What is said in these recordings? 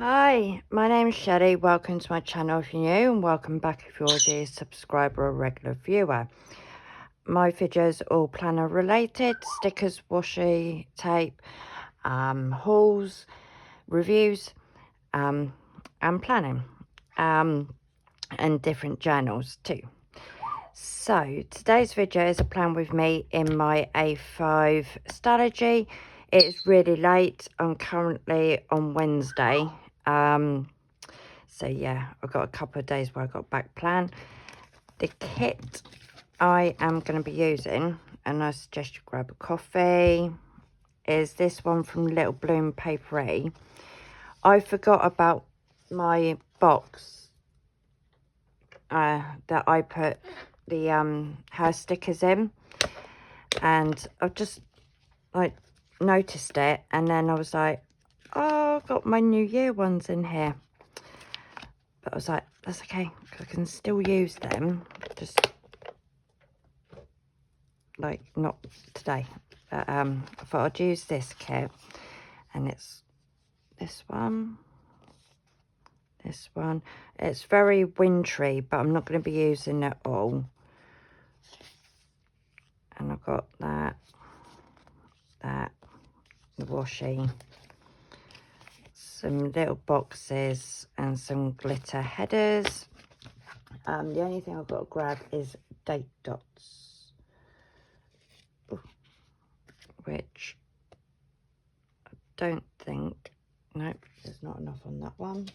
Hi, my name is Shelley. Welcome to my channel if you're new, and welcome back if you're already a subscriber or regular viewer. My videos are all planner related: stickers, washi tape, hauls, reviews, and planning, and different journals too. So today's video is a plan with me in my A5 Stalogy. It's really late. I'm currently on Wednesday. So yeah, I've got a couple of days where I got back plan. The kit I am going to be using, and I suggest you grab a coffee, is this one from Little Bloom Papery. I forgot about my box that I put the hair stickers in, and I've just like noticed it, and then I was like, oh, I've got my New Year ones in here. But I was like, that's okay, because I can still use them, just like not today. But I thought I'd use this kit, and it's this one. It's very wintry, but I'm not going to be using it all. And I've got that, the washi, some little boxes, and some glitter headers. The only thing I've got to grab is date dots, which I don't think, nope, there's not enough on that one.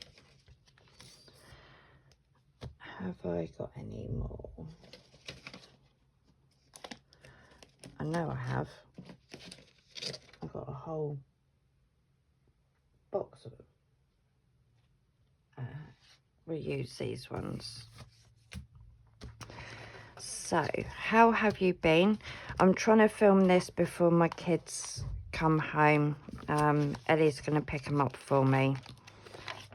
Have I got any more? I know I have. I've got a whole box of reuse these ones. So, how have you been? I'm trying to film this before my kids come home. Ellie's going to pick them up for me.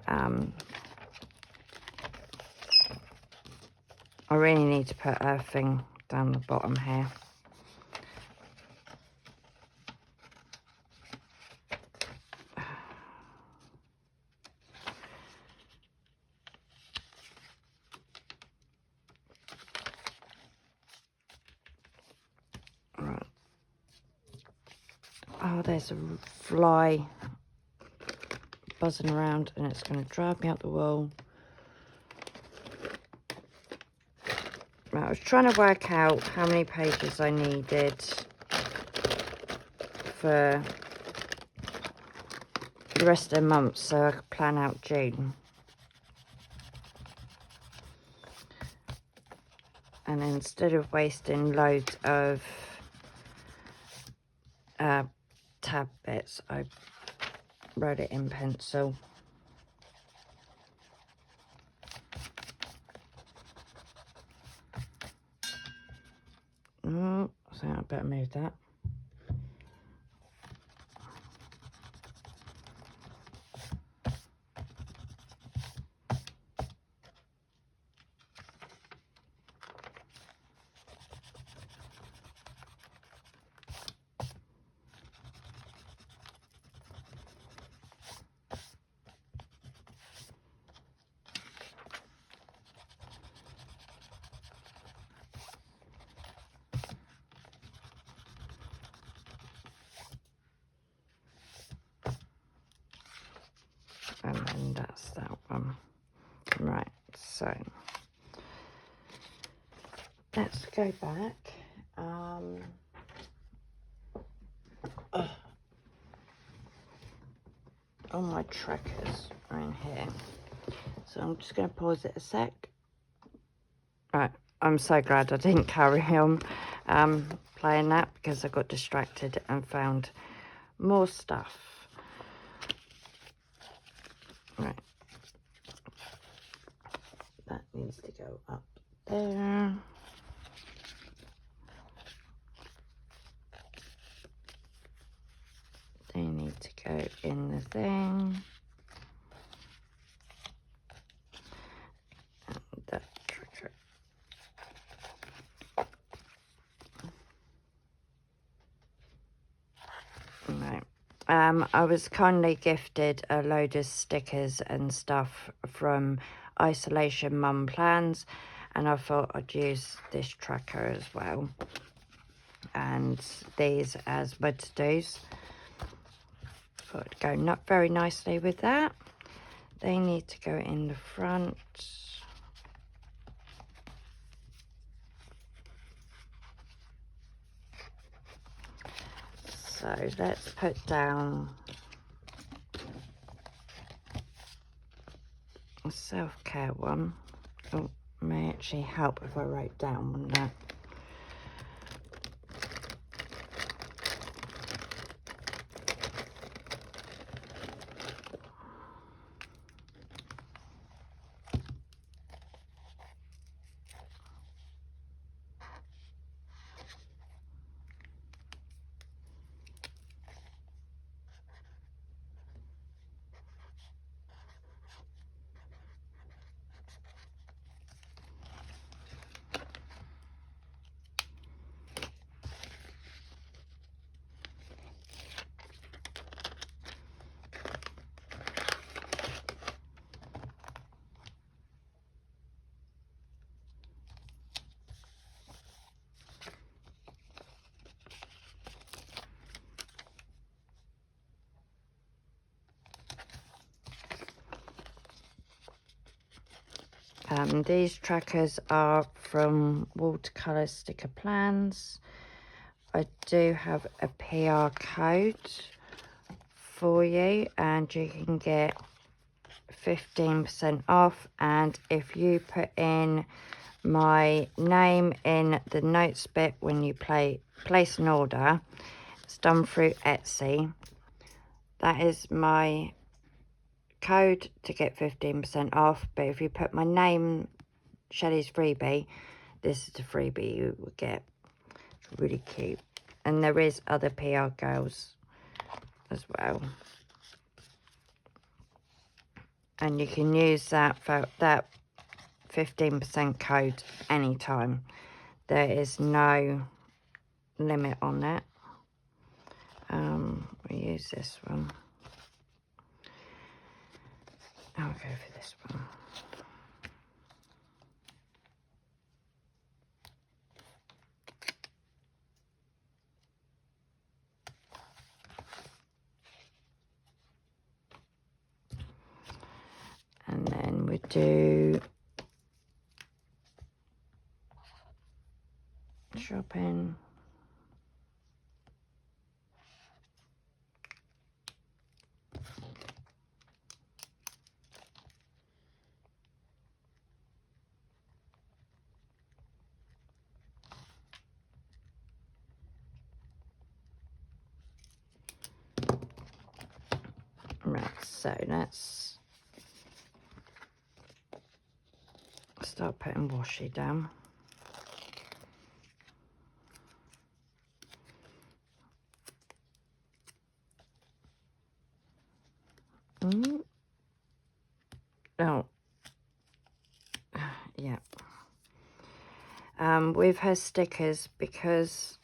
I really need to put her thing down the bottom here. Right. Oh, there's a fly buzzing around, and it's going to drive me up the wall. Right, I was trying to work out how many pages I needed for the rest of the month so I could plan out June. And instead of wasting loads of tab bits, I wrote it in pencil. Oh, I think I better move that. And then that's that one. Right, so let's go back. All my trackers are in here, so I'm just going to pause it a sec. Right, I'm so glad I didn't carry on playing that, because I got distracted and found more stuff. Right, that needs to go up there. They need to go in the thing. And that tracker. No, I was kindly gifted a load of stickers and stuff from isoiation-mom-plans, and I thought I'd use this tracker as well, and these as my to-dos. Thought it'd go not very nicely with that. They need to go in the front. So let's put down a self-care one. Oh, may actually help if I wrote down, wouldn't it? These trackers are from Watercolour Sticker Plans. I do have a PR code for you, and you can get 15% off. And if you put in my name in the notes bit when you place an order, it's done through Etsy. That is my code to get 15% off. But if you put my name, Shelley's freebie, this is the freebie you will get. It's really cute. And there is other PR girls as well. And you can use that for that 15% code anytime. There is no limit on it. We use this one. I'll go for this one. And then we do shopping. Right, so let's start putting washi down. Oh, yeah. With her stickers, because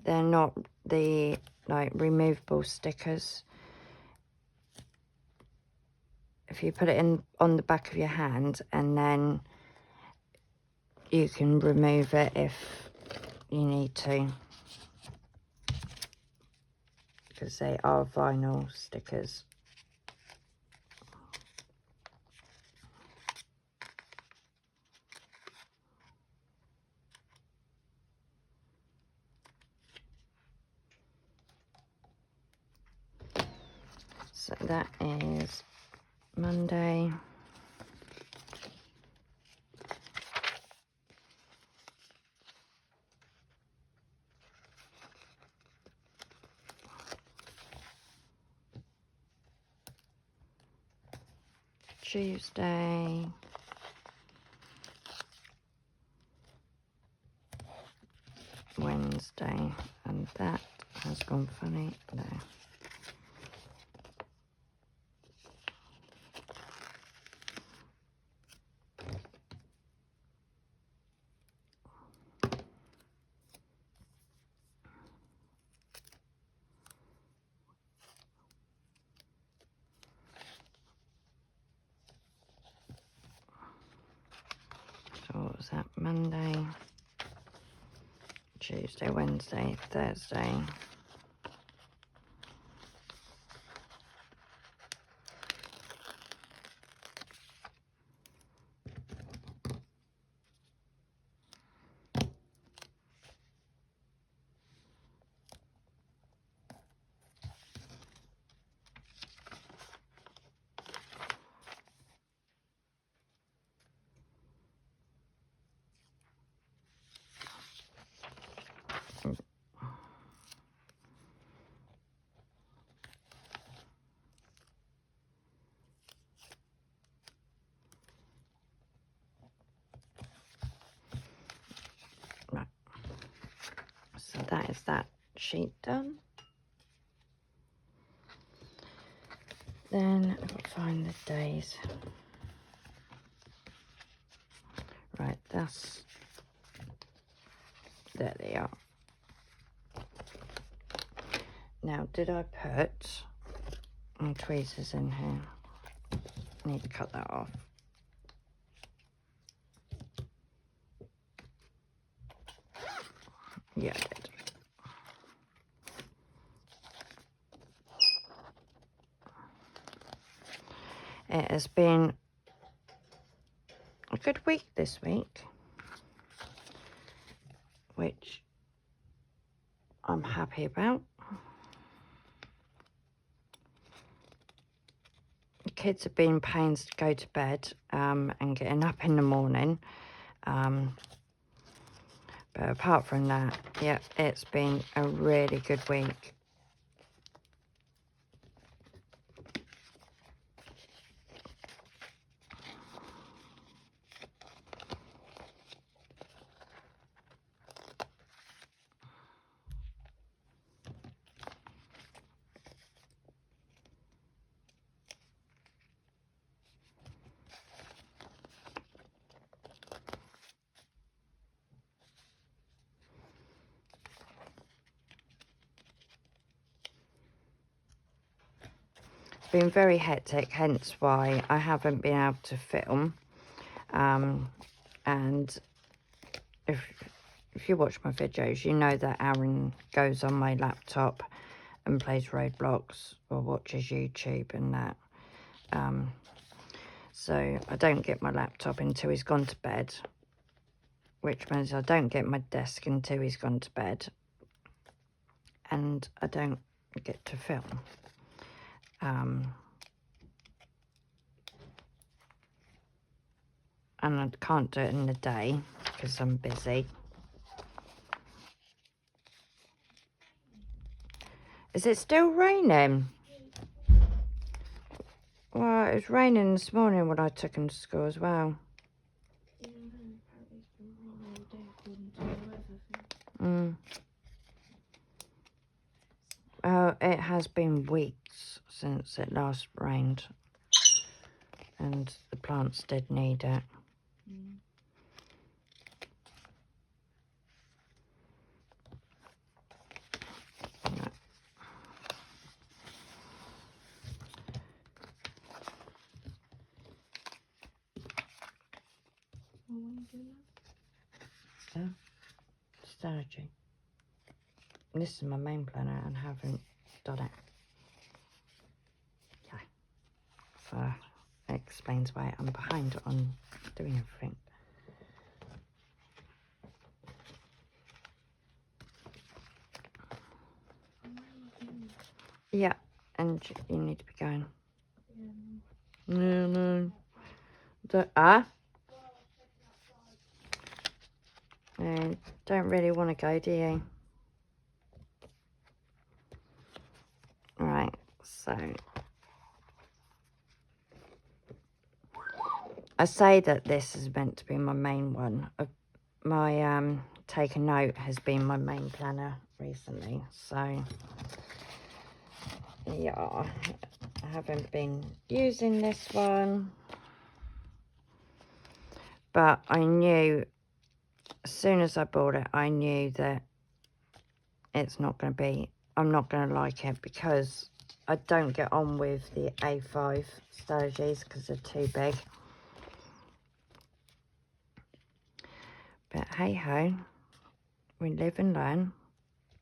they're not the like removable stickers, if you put it in on the back of your hand, and then you can remove it if you need to, because they are vinyl stickers. So that is Monday. Tuesday. Wednesday. And that has gone funny there. was that? Monday, Tuesday, Wednesday, Thursday. Right, so that is that sheet done. Then I've got to find the days. Right, that's, there they are. Now, did I put my tweezers in here? I need to cut that off. Yeah, I did. It has been a good week this week, which I'm happy about. The kids have been pains to go to bed and getting up in the morning. But apart from that, yeah, it's been a really good week. Been very hectic, hence why I haven't been able to film. And if you watch my videos, you know that Aaron goes on my laptop and plays Roblox or watches YouTube and that. So I don't get my laptop until he's gone to bed, which means I don't get my desk until he's gone to bed, and I don't get to film. And I can't do it in the day because I'm busy. Is it still raining? Well, it was raining this morning when I took him to school as well. It has been weeks since it last rained, and the plants did need it. Stalogy. This is my main planner and haven't done it. Yeah. So it explains why I'm behind on doing everything. Yeah, and you need to be going. No. And don't really want to go, do you? Right, so I say that this is meant to be my main one. My take a note has been my main planner recently, so yeah, I haven't been using this one, but I knew as soon as I bought it, I knew that it's not going to be, I'm not going to like it because I don't get on with the A5 Stalogies because they're too big. hey ho, we live and learn,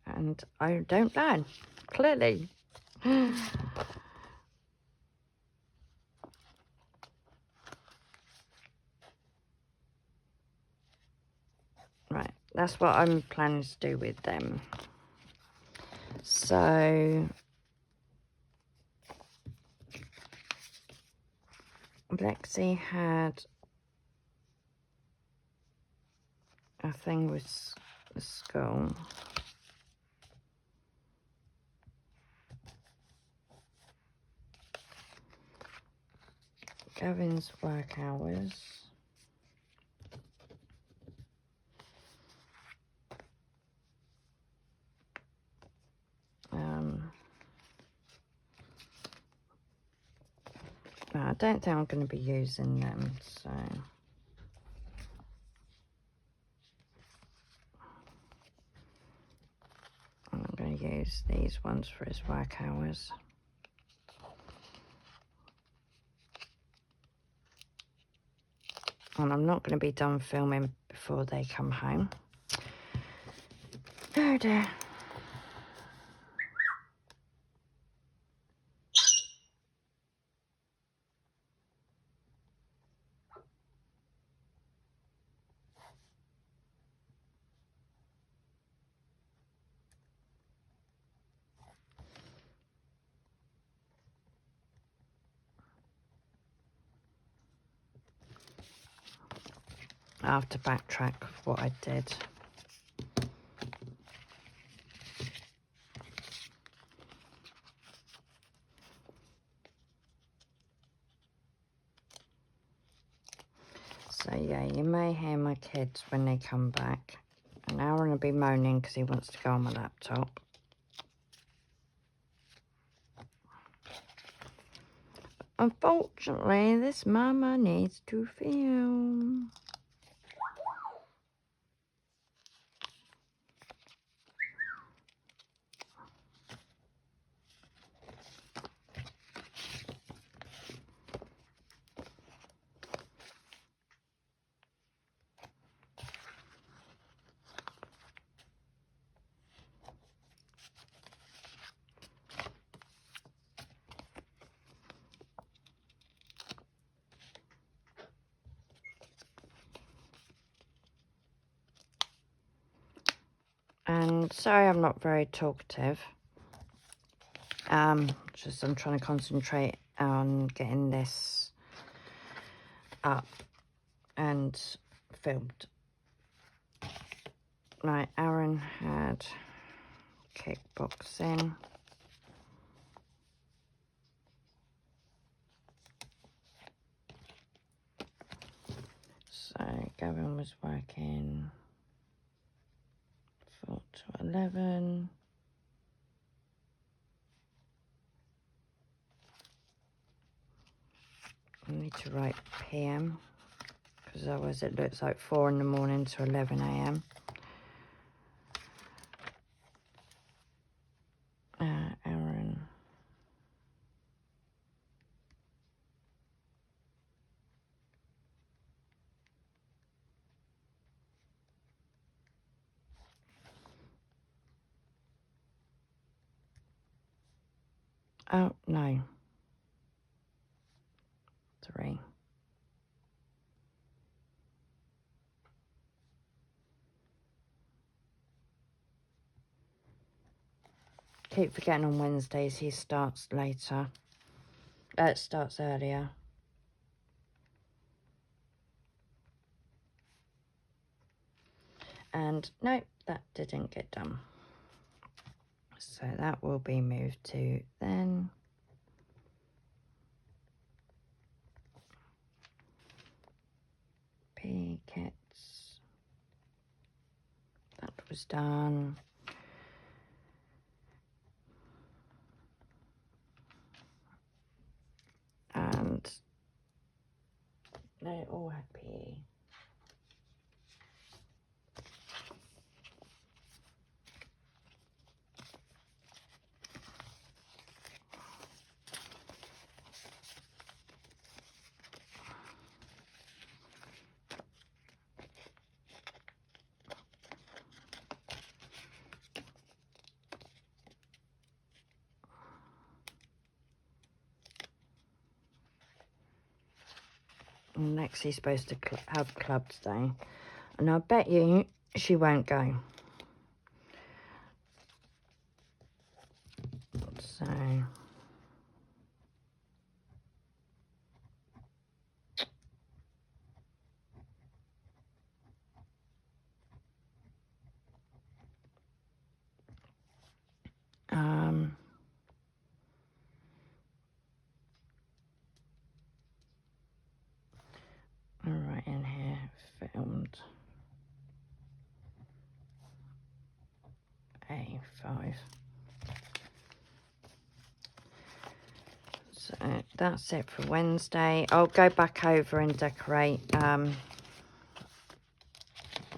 and I don't learn, clearly. Right, that's what I'm planning to do with them. So Lexi had a thing with the school. Gavin's work hours. No, I don't think I'm going to be using them, so I'm going to use these ones for his work hours. And I'm not going to be done filming before they come home. Oh dear. I have to backtrack what I did. So yeah, you may hear my kids when they come back. And Aaron will be moaning because he wants to go on my laptop. Unfortunately, this mama needs to film. And sorry I'm not very talkative. Just I'm trying to concentrate on getting this up and filmed. Right, Aaron had kickboxing. So Gavin was working 4 to 11. I need to write PM because otherwise it looks like 4 in the morning to 11 a.m. Aaron. Oh, no. 3. Keep forgetting on Wednesdays he starts later. It starts earlier. And no, that didn't get done. So that will be moved to then. P kits. That was done. And they all had PE. Lexi's supposed to have club today, and I bet you she won't go. So all right, in here, filmed A5. So that's it for Wednesday. I'll go back over and decorate.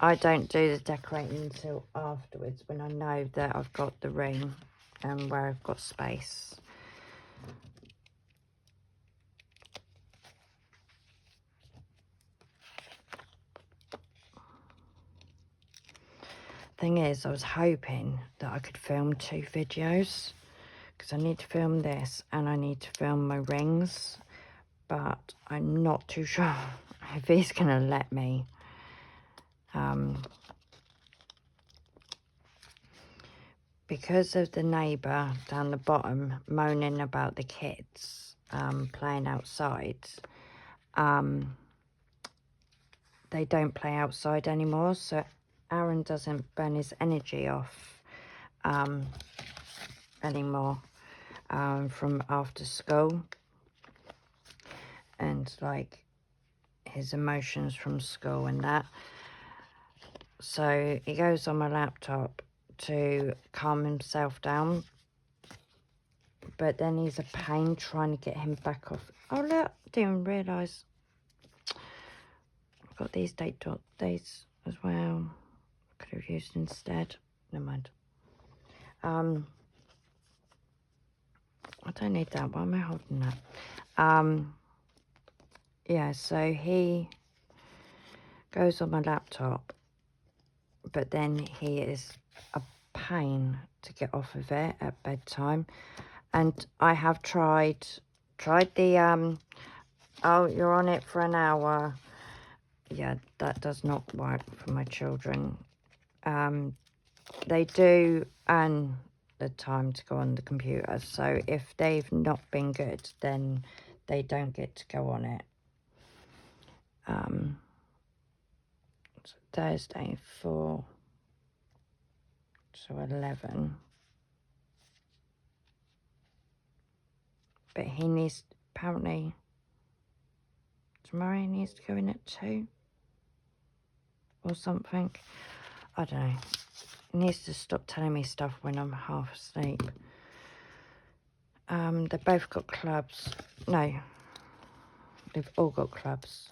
I don't do the decorating until afterwards, when I know that I've got the room and where I've got space. Thing is, I was hoping that I could film 2 videos, because I need to film this and I need to film my rings, but I'm not too sure if he's gonna let me. Because of the neighbour down the bottom moaning about the kids playing outside, they don't play outside anymore, so Aaron doesn't burn his energy off anymore from after school, and like his emotions from school and that. So he goes on my laptop to calm himself down, but then he's a pain trying to get him back off. Oh look, didn't realise I've got these dates as well. Could have used instead. Never mind. I don't need that. Why am I holding that? Yeah, so he goes on my laptop, but then he is a pain to get off of it at bedtime. And I have tried the oh, you're on it for an hour. Yeah, that does not work for my children. They do earn the time to go on the computer, so if they've not been good, then they don't get to go on it. So Thursday 4 to 11, but he needs, apparently tomorrow he needs to go in at 2 or something. I don't know. He needs to stop telling me stuff when I'm half asleep. They both got clubs. No, they've all got clubs.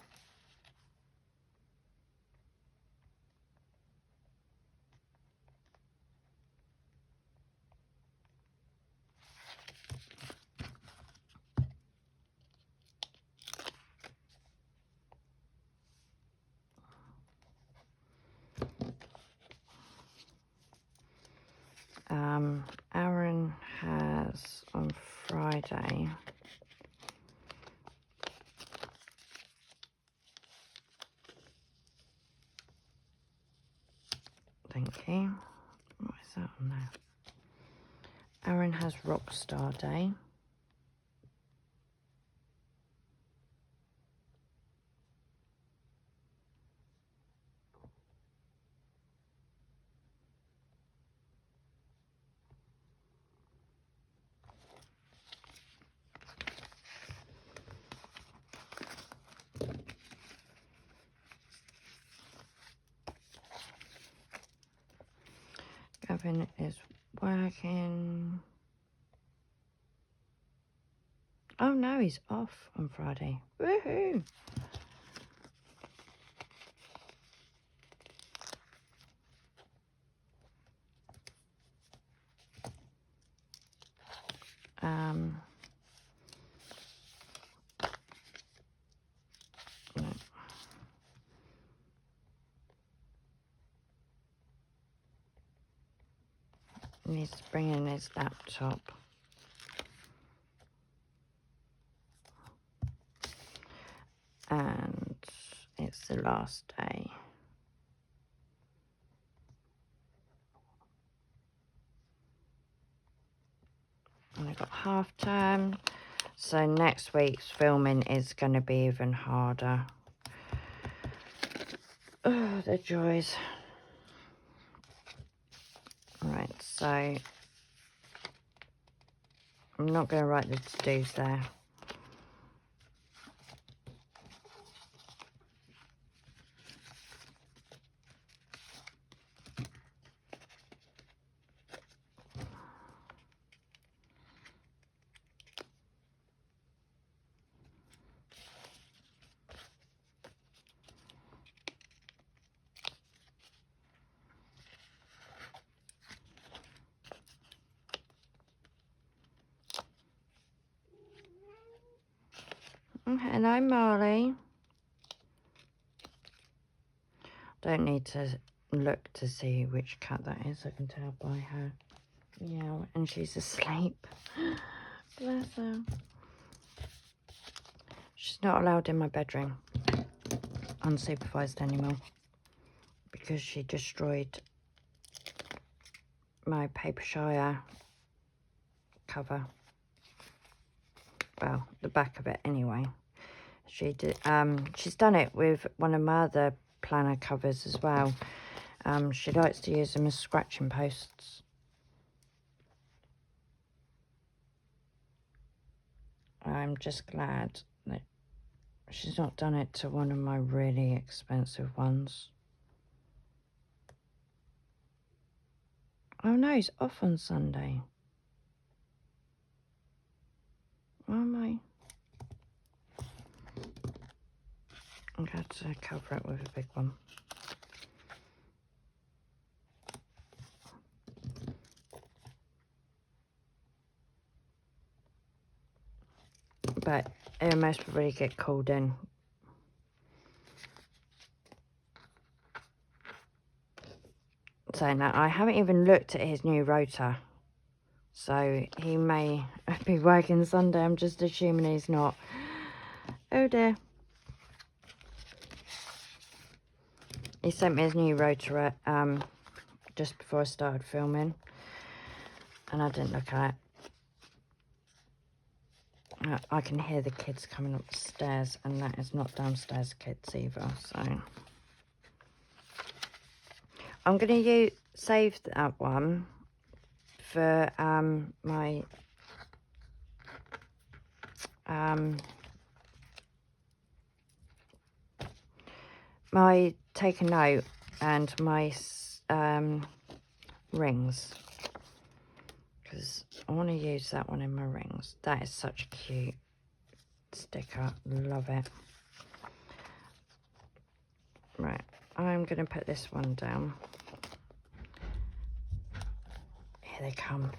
Aaron has on Friday thank you. What is that on there? Aaron has Rockstar Day. Gavin is working. Oh no, he's off on Friday. Woohoo! No. He needs to bring in his laptop. And the last day. And I've got half term. So next week's filming is going to be even harder. Oh, the joys. Right, so I'm not going to write the to-dos there. Hello, Marley. Don't need to look to see which cat that is. I can tell by her meow, and she's asleep. Bless her. She's not allowed in my bedroom unsupervised anymore because she destroyed my paper shire cover. Well, the back of it anyway. She did. She's done it with one of my other planner covers as well. She likes to use them as scratching posts. I'm just glad that she's not done it to one of my really expensive ones. Oh no, it's off on Sunday. Oh my. I'm going to cover it with a big one. But it'll most probably get called in. So now I haven't even looked at his new rotor. So he may be working Sunday. I'm just assuming he's not. Oh dear. He sent me his new rotor just before I started filming. And I didn't look at it. I can hear the kids coming up the stairs, and that is not downstairs kids either. So I'm going to save that one for my take a note and my rings, because I want to use that one in my rings. That is such a cute sticker. Love it. Right, I'm going to put this one down. Here they come.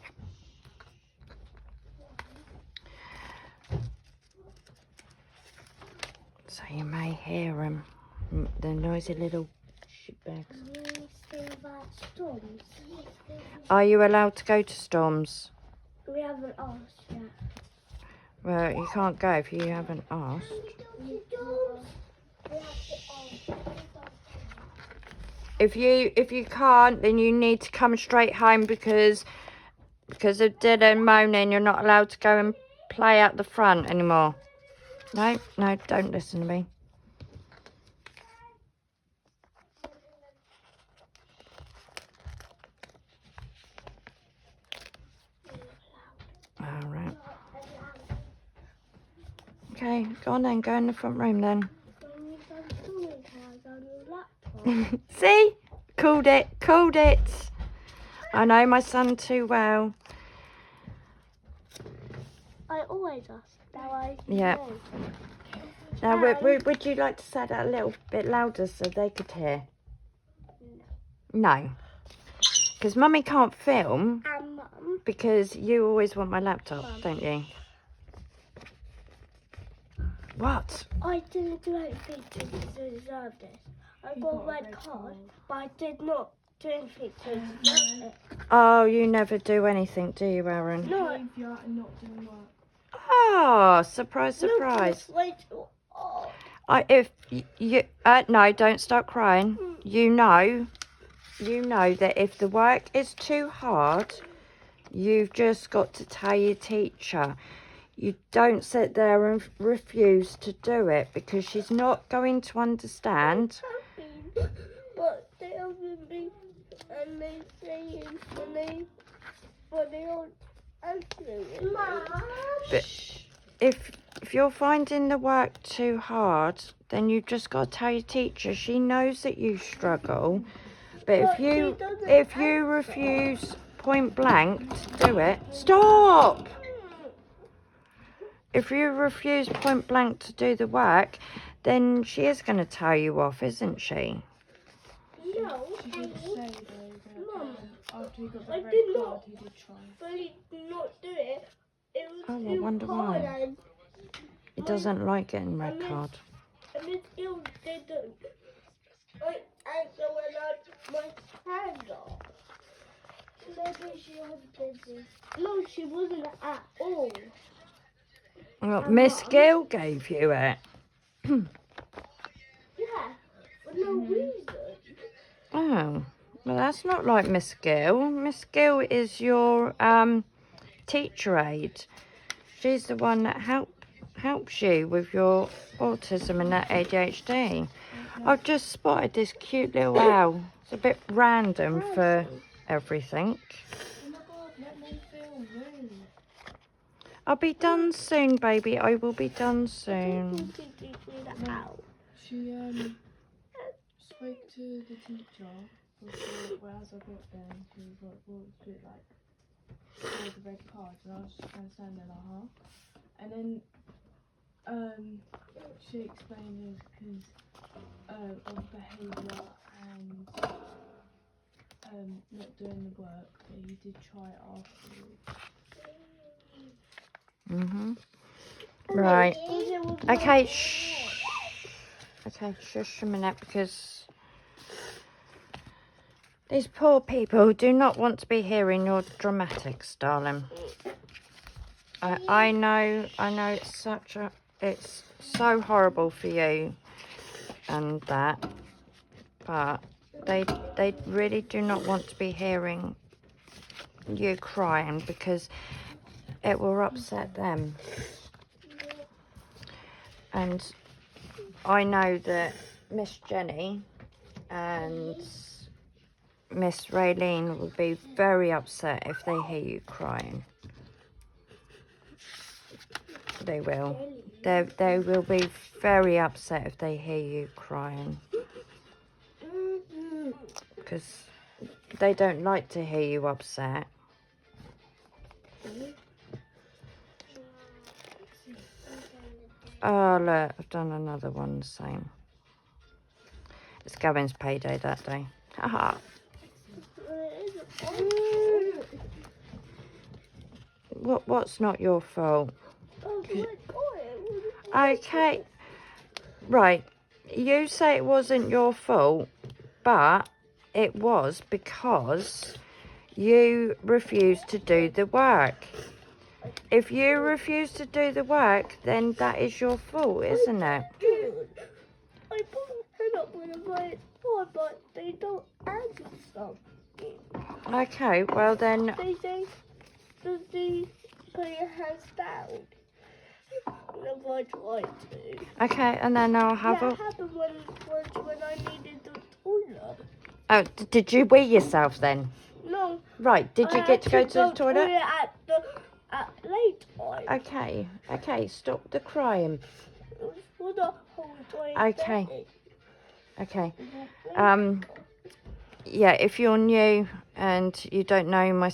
So you may hear them, the noisy little shitbags. Are you allowed to go to storms? We haven't asked yet. Well, you can't go if you haven't asked. If you can't, then you need to come straight home because of Dylan moaning. You're not allowed to go and play out the front anymore. No, don't listen to me. All right. Okay, go on then. Go in the front room then. See? Called it. I know my son too well. I always ask. Yeah. Now, would you like to say that a little bit louder so they could hear? No. Because Mummy can't film. And Mum. Because you always want my laptop, don't you? What? I didn't do anything to deserve this. I got a red card, but I did not do anything to deserve it. Oh, you never do anything, do you, Aaron? No. Oh, surprise. Look, wait. Oh. If you no, don't start crying. You know that if the work is too hard, you've just got to tell your teacher. You don't sit there and refuse to do it, because she's not going to understand. But they haven't been, and they say but they don't answer it. But if you're finding the work too hard, then you've just got to tell your teacher. She knows that you struggle. But if you refuse point blank to do it, stop! If you refuse point blank to do the work, then she is going to tell you off, isn't she? No, She did say though that Mum, after he got the I red did card, not. he did try. but he did not do it. It was Oh, I too wonder hard, why. and He doesn't like getting red card. it still didn't. And so when I my hand off. Maybe she was busy. No, she wasn't at all. Well, Miss Gill gave you it. Yeah, for no reason. Oh, well, that's not like Miss Gill. Miss Gill is your teacher aide. She's the one that helps you with your autism and that ADHD. I've just spotted this cute little owl. It's a bit random for everything. Oh my god, let me film, really. I'll be done soon, baby. I will be done soon. She spoke to the teacher before, well, as I got there, and she was like, well, it's a bit like, oh, the red card, and I was just kind of standing there like, huh? And then she explained it because of behaviour and not doing the work, but he did try it afterwards. Right. Okay, shh. Okay, shush a minute, because these poor people do not want to be hearing your dramatics, darling. I know it's so horrible for you and that, but they really do not want to be hearing you crying, because it will upset them. And I know that Miss Jenny and Miss Raylene will be very upset if they hear you crying. They will. They will be very upset if they hear you crying, because they don't like to hear you upset. Oh, look, I've done another one the same. It's Gavin's payday that day. Haha. What's not your fault? Okay. Right. You say it wasn't your fault, but it was because you refused to do the work. If you refuse to do the work, then that is your fault, isn't it? I put my head up with a right board, but they don't answer something. Okay, well then... They say, does he put your hands down? Never I tried to. Okay, and then I'll have That happened when I needed the toilet. Oh, did you wee yourself then? No. Right, did you get to go to the toilet? At late time. Okay, stop the crying. It was for the whole time. Okay. Yeah, if you're new and you don't know my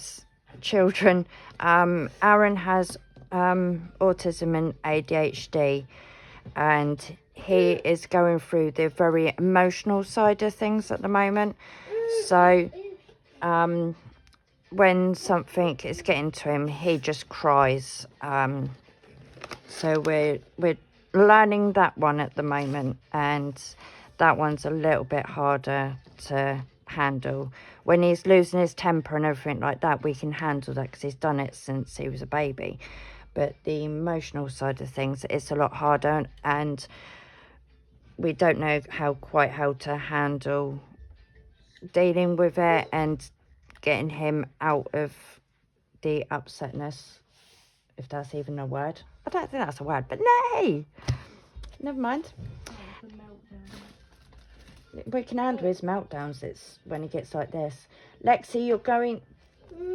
children, Aaron has autism and ADHD, and he is going through the very emotional side of things at the moment. So when something is getting to him, he just cries. So we're learning that one at the moment, and that one's a little bit harder to handle. When he's losing his temper and everything like that, we can handle that because he's done it since he was a baby. But the emotional side of things, it's a lot harder, and we don't know quite how to handle dealing with it and getting him out of the upsetness, if that's even a word. I don't think that's a word, but nay, never mind. The meltdown. We can handle his meltdowns. It's when he gets like this. Lexi, you're going. I've told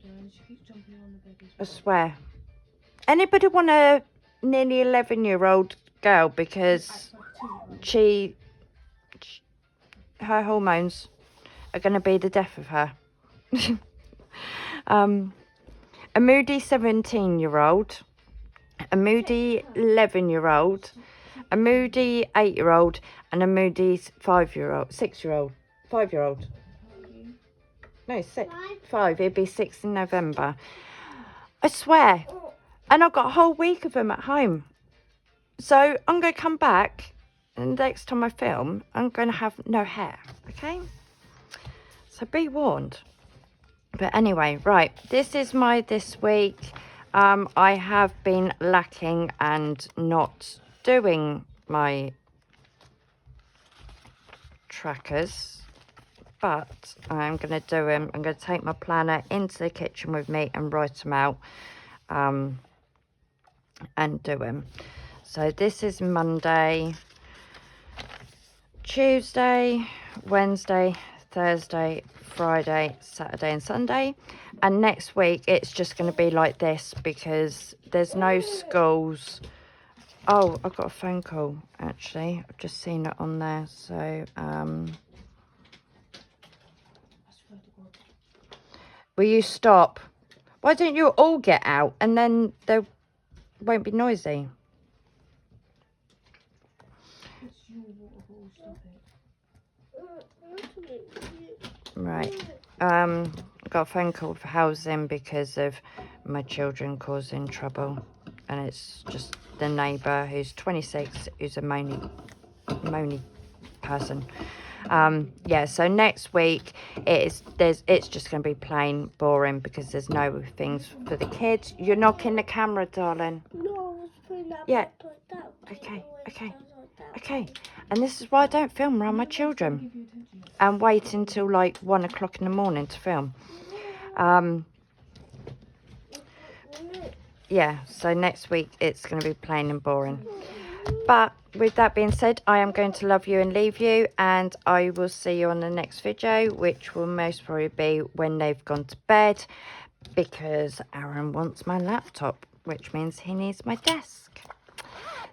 her and she keeps jumping on the bed as I well. swear. Anybody want a nearly 11-year-old girl, because her hormones are going to be the death of her. A moody 17-year-old, a moody 11-year-old, a moody 8-year-old, and a moody 5-year-old. No, 5. It'd be 6 in November. I swear. And I've got a whole week of them at home. So I'm going to come back, and next time I film, I'm going to have no hair. Okay? So be warned. But anyway, right. This is my this week. I have been lacking and not doing my trackers, but I'm going to do them. I'm going to take my planner into the kitchen with me and write them out and do them. So this is Monday, Tuesday, Wednesday, Thursday, Friday, Saturday and Sunday. And next week it's just going to be like this because there's no schools. Oh, I've got a phone call actually. I've just seen it on there. So will you stop? Why don't you all get out and then there won't be noisy? Right. I got a phone call for housing because of my children causing trouble, and it's just the neighbour who's 26, who's a moany person. Yeah, so next week it's just going to be plain boring because there's no things for the kids. You're knocking the camera, darling. No, I was putting that Yeah. down. Okay. And this is why I don't film around my children and wait until like 1 o'clock in the morning to film. Yeah, so next week it's going to be plain and boring. But with that being said, I am going to love you and leave you, and I will see you on the next video, which will most probably be when they've gone to bed, because Aaron wants my laptop, which means he needs my desk.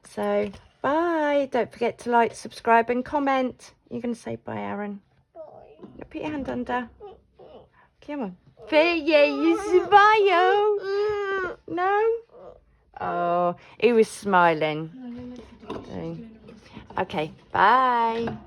So bye. Don't forget to like, subscribe and comment. You're going to say bye, Aaron? Bye. Put your hand under. Come on. You smile. No? Oh, he was smiling. Okay, bye.